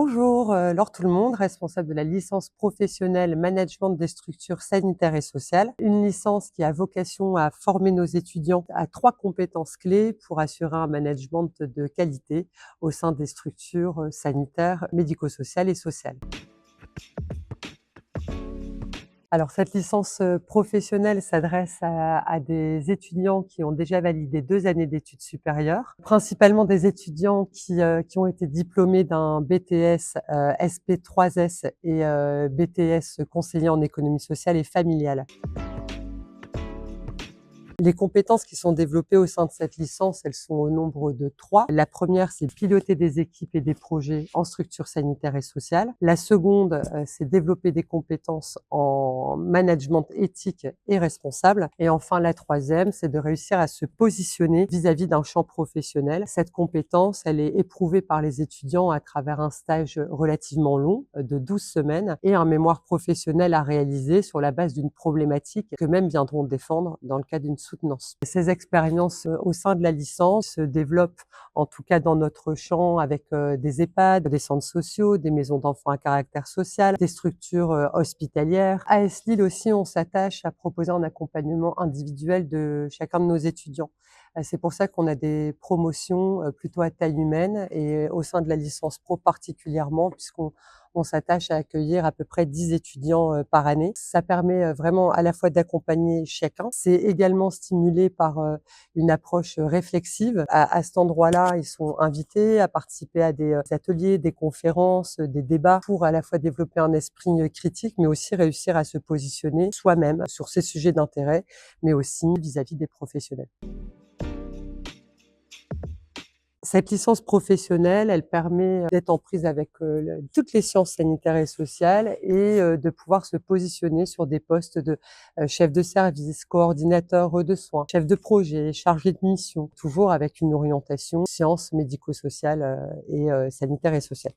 Bonjour, Laure tout le monde, responsable de la licence professionnelle management des structures sanitaires et sociales. Une licence qui a vocation à former nos étudiants à 3 compétences clés pour assurer un management de qualité au sein des structures sanitaires, médico-sociales et sociales. Alors cette licence, professionnelle s'adresse à des étudiants qui ont déjà validé 2 années d'études supérieures, principalement des étudiants qui ont été diplômés d'un BTS, SP3S et BTS conseiller en économie sociale et familiale. Les compétences qui sont développées au sein de cette licence, elles sont au nombre de 3. La première, c'est piloter des équipes et des projets en structure sanitaire et sociale. La seconde, c'est développer des compétences en management éthique et responsable. Et enfin, la troisième, c'est de réussir à se positionner vis-à-vis d'un champ professionnel. Cette compétence, elle est éprouvée par les étudiants à travers un stage relativement long de 12 semaines et un mémoire professionnel à réaliser sur la base d'une problématique qu'eux-mêmes viendront défendre dans le cadre d'une soutenance. Ces expériences au sein de la licence se développent, en tout cas dans notre champ, avec des EHPAD, des centres sociaux, des maisons d'enfants à caractère social, des structures hospitalières. À ESLIL aussi, on s'attache à proposer un accompagnement individuel de chacun de nos étudiants. C'est pour ça qu'on a des promotions plutôt à taille humaine et au sein de la licence pro particulièrement, puisqu'on s'attache à accueillir à peu près 10 étudiants par année. Ça permet vraiment à la fois d'accompagner chacun. C'est également stimulé par une approche réflexive. À cet endroit-là, ils sont invités à participer à des ateliers, des conférences, des débats pour à la fois développer un esprit critique, mais aussi réussir à se positionner soi-même sur ces sujets d'intérêt, mais aussi vis-à-vis des professionnels. Cette licence professionnelle, elle permet d'être en prise avec toutes les sciences sanitaires et sociales et de pouvoir se positionner sur des postes de chef de service, coordinateur de soins, chef de projet, chargé de mission, toujours avec une orientation sciences médico-sociales et sanitaires et sociales.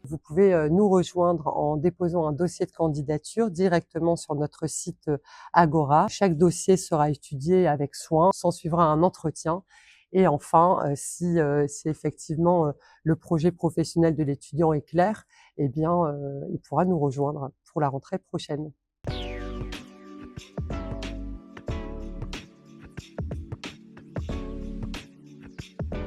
Vous pouvez nous rejoindre en déposant un dossier de candidature directement sur notre site Agora. Chaque dossier sera étudié avec soin, s'en suivra un entretien et enfin, si effectivement le projet professionnel de l'étudiant est clair, eh bien, il pourra nous rejoindre pour la rentrée prochaine.